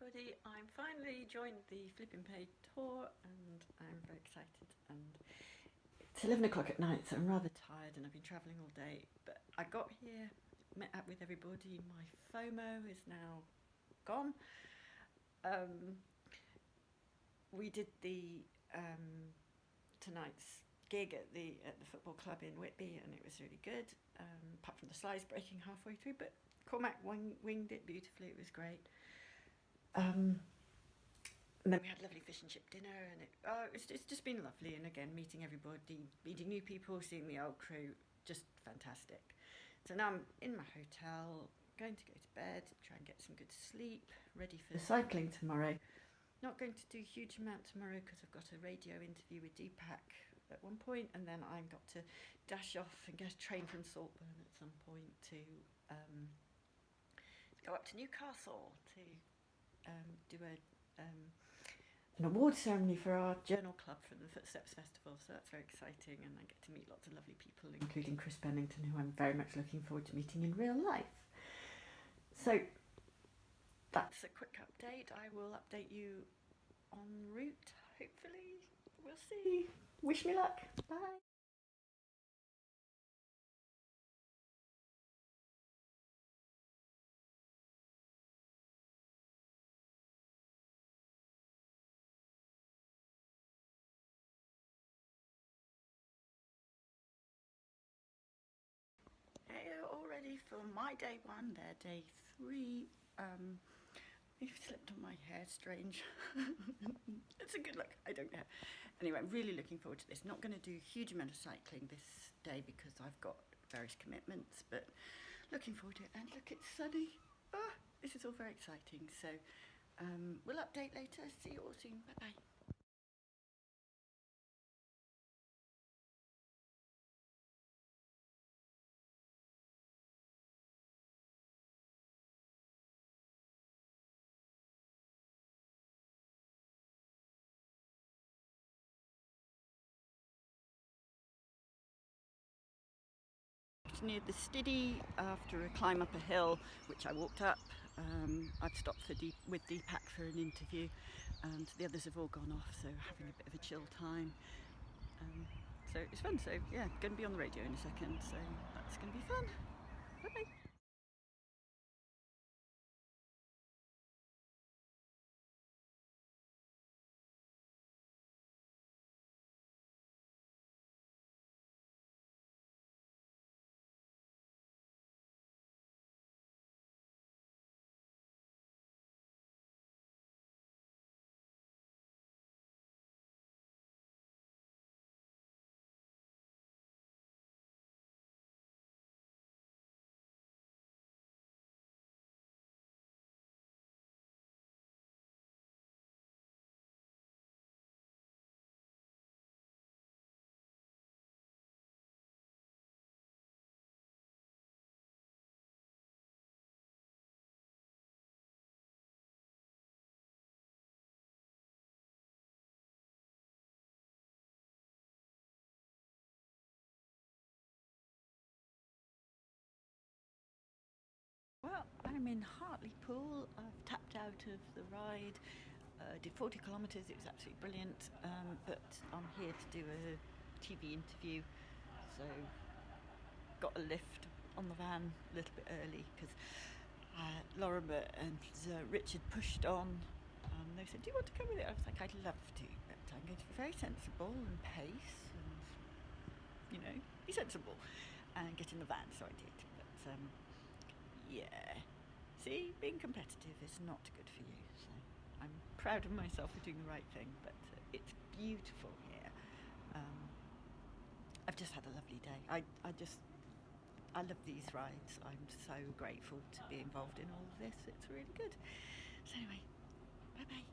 everybody. I'm finally joined the Flippin Pain tour and I'm very excited, and it's 11 o'clock at night, so I'm rather tired and I've been travelling all day, but I got here, met up with everybody. My FOMO is now gone. We did the tonight's gig at the football club in Whitby, and it was really good, apart from the slides breaking halfway through, but Cormac winged it beautifully. It was great. And then we had lovely fish and chip dinner, and it's just been lovely. And again, meeting everybody, meeting new people, seeing the old crew, just fantastic. So now I'm in my hotel, going to go to bed, try and get some good sleep, ready for cycling tomorrow. Not going to do a huge amount tomorrow because I've got a radio interview with Deepak at one point, and then I've got to dash off and get a train from Saltburn at some point to go up to Newcastle to do an award ceremony for our journal club for the Footsteps Festival, so that's very exciting, and I get to meet lots of lovely people, including Chris Bennington, who I'm very much looking forward to meeting in real life. So that's a quick update. I will update you en route, hopefully. We'll see. Wish me luck. Bye. Hey, all ready for my day one, their day three. You've slipped on my hair, strange. It's a good look, I don't know. Anyway, I'm really looking forward to this. Not going to do a huge amount of cycling this day because I've got various commitments, but looking forward to it. And look, it's sunny. This is all very exciting. So we'll update later. See you all soon. Bye-bye. Near the Stiddy after a climb up a hill, which I walked up. I've stopped with Deepak for an interview, and the others have all gone off, so having a bit of a chill time. So it's fun. So yeah, going to be on the radio in a second, so that's going to be fun. Bye bye. Well, I'm in Hartlepool. I've tapped out of the ride. Did 40 kilometres. It was absolutely brilliant. But I'm here to do a TV interview, so got a lift on the van a little bit early because Lorimer and Richard pushed on. They said, "Do you want to come with it?" I was like, "I'd love to, but I'm going to be very sensible and pace, and be sensible and get in the van." So I did. But yeah. See, being competitive is not good for you, so I'm proud of myself for doing the right thing, but it's beautiful here. I've just had a lovely day. I love these rides. I'm so grateful to be involved in all of this. It's really good. So anyway, bye bye.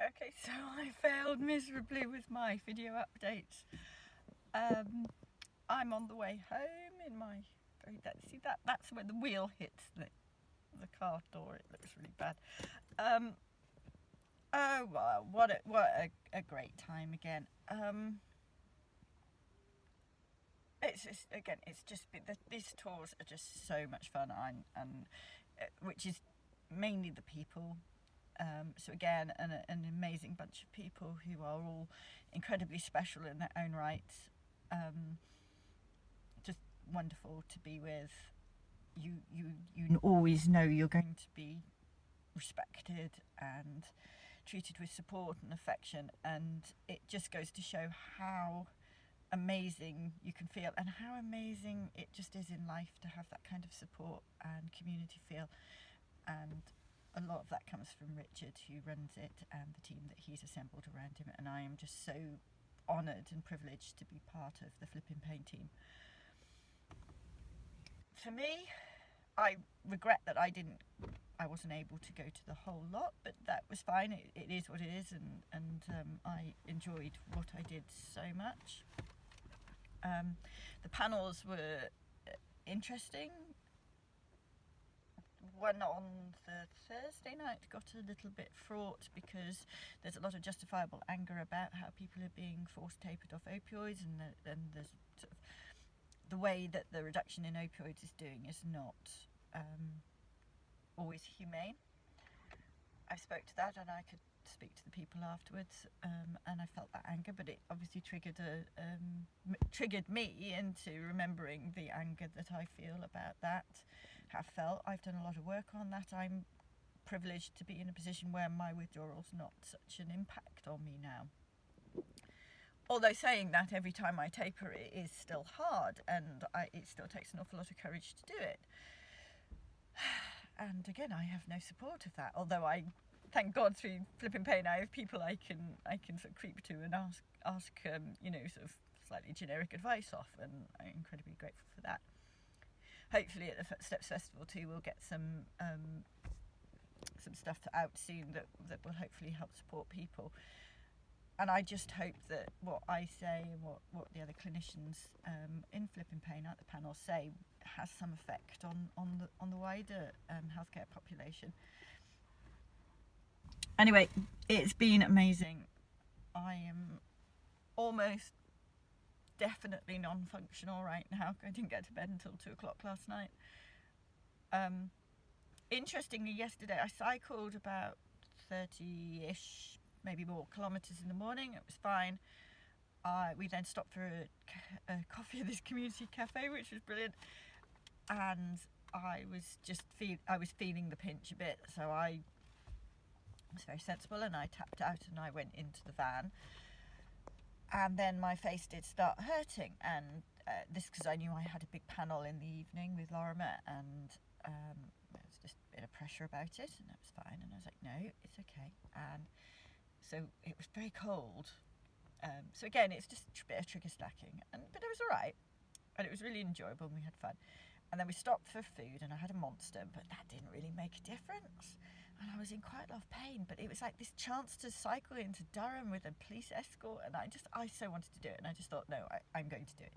Okay, so I failed miserably with my video updates. I'm on the way home in my that's when the wheel hits the car door. It looks really bad. Oh wow, what a great time again. It's just, again, it's just been these tours are just so much fun. And which is mainly the people. So again, an amazing bunch of people who are all incredibly special in their own rights. Just wonderful to be with. You always know you're going to be respected and treated with support and affection, and it just goes to show how amazing you can feel and how amazing it just is in life to have that kind of support and community feel. And a lot of that comes from Richard, who runs it, and the team that he's assembled around him, and I am just so honoured and privileged to be part of the Flippin Pain team. For me, I regret that I wasn't able to go to the whole lot, but that was fine. It is what it is, and I enjoyed what I did so much. The panels were interesting. One on the Thursday night got a little bit fraught because there's a lot of justifiable anger about how people are being forced tapered off opioids, and there's sort of the way that the reduction in opioids is doing is not always humane. I spoke to that, and I could speak to the people afterwards, and I felt that anger, but it obviously triggered me into remembering the anger that I feel about that, have felt. I've done a lot of work on that. I'm privileged to be in a position where my withdrawal's not such an impact on me now. Although saying that, every time I taper it is still hard, and it still takes an awful lot of courage to do it. And again, I have no support of that, although I thank God through Flippin Pain I have people I can sort of creep to and ask sort of slightly generic advice off, and I'm incredibly grateful for that. Hopefully at the Steps Festival too we'll get some stuff out soon that will hopefully help support people. And I just hope that what I say and what the other clinicians in Flippin Pain at the panel say has some effect on the wider healthcare population. Anyway, it's been amazing. I am almost definitely non-functional right now. I didn't get to bed until 2 o'clock last night. Interestingly, yesterday I cycled about 30-ish, maybe more kilometres in the morning. It was fine. We then stopped for a coffee at this community cafe, which was brilliant. And I was feeling the pinch a bit, so I was very sensible, and I tapped out and I went into the van. And then my face did start hurting, and this because I knew I had a big panel in the evening with Lorimer, and there was just a bit of pressure about it, and that was fine. And I was like, no, it's okay. And so it was very cold. So again, it's just a bit of trigger stacking, but it was all right, and it was really enjoyable, and we had fun. And then we stopped for food, and I had a Monster, but that didn't really make a difference. And I was in quite a lot of pain, but it was like this chance to cycle into Durham with a police escort, and I so wanted to do it, and I just thought, no, I'm going to do it.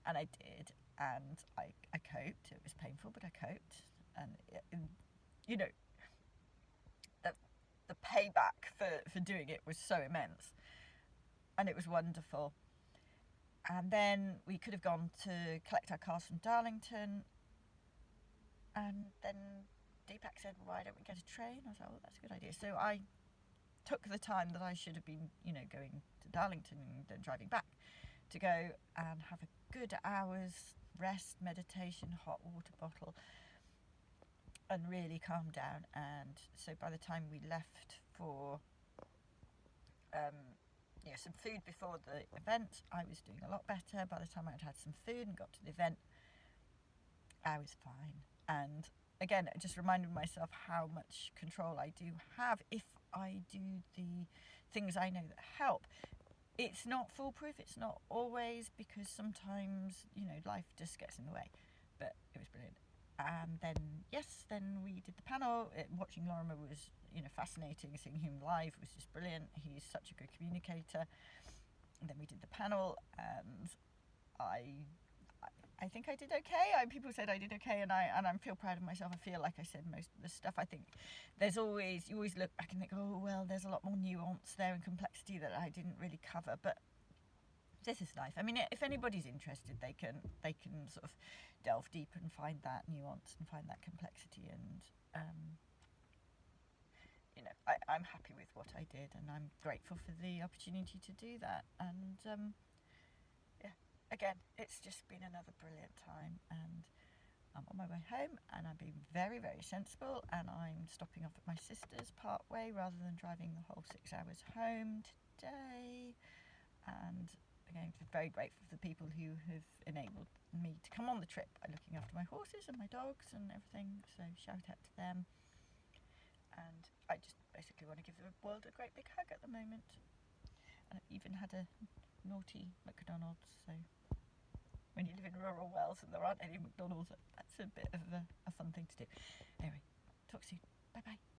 And I did, and I coped. It was painful, but I coped. And you know, the payback for doing it was so immense, and it was wonderful. And then we could have gone to collect our cars from Darlington, and then Deepak said, why don't we get a train? I was like, oh, that's a good idea. So I took the time that I should have been, going to Darlington and then driving back, to go and have a good hour's rest, meditation, hot water bottle, and really calm down. And so by the time we left for some food before the event, I was doing a lot better. By the time I'd had some food and got to the event, I was fine. And again, it just reminded myself how much control I do have if I do the things I know that help. It's not foolproof, it's not always, because sometimes, life just gets in the way. But it was brilliant. And then we did the panel. Watching Lorimer was, fascinating. Seeing him live was just brilliant. He's such a good communicator. And then we did the panel, and I think I did okay. People said I did okay, and I feel proud of myself. I feel like I said most of the stuff. I think you always look back and think, oh well, there's a lot more nuance there and complexity that I didn't really cover. But this is life. I mean, if anybody's interested, they can sort of delve deep and find that nuance and find that complexity. And I'm happy with what I did, and I'm grateful for the opportunity to do that. And again, it's just been another brilliant time, and I'm on my way home, and I'm being very, very sensible, and I'm stopping off at my sister's part way rather than driving the whole 6 hours home today. And again, just very grateful for the people who have enabled me to come on the trip by looking after my horses and my dogs and everything, so shout out to them. And I just basically want to give the world a great big hug at the moment. And I've even had a naughty McDonald's, so when you live in rural Wales and there aren't any McDonald's, that's a bit of a fun thing to do. Anyway, talk soon. Bye bye.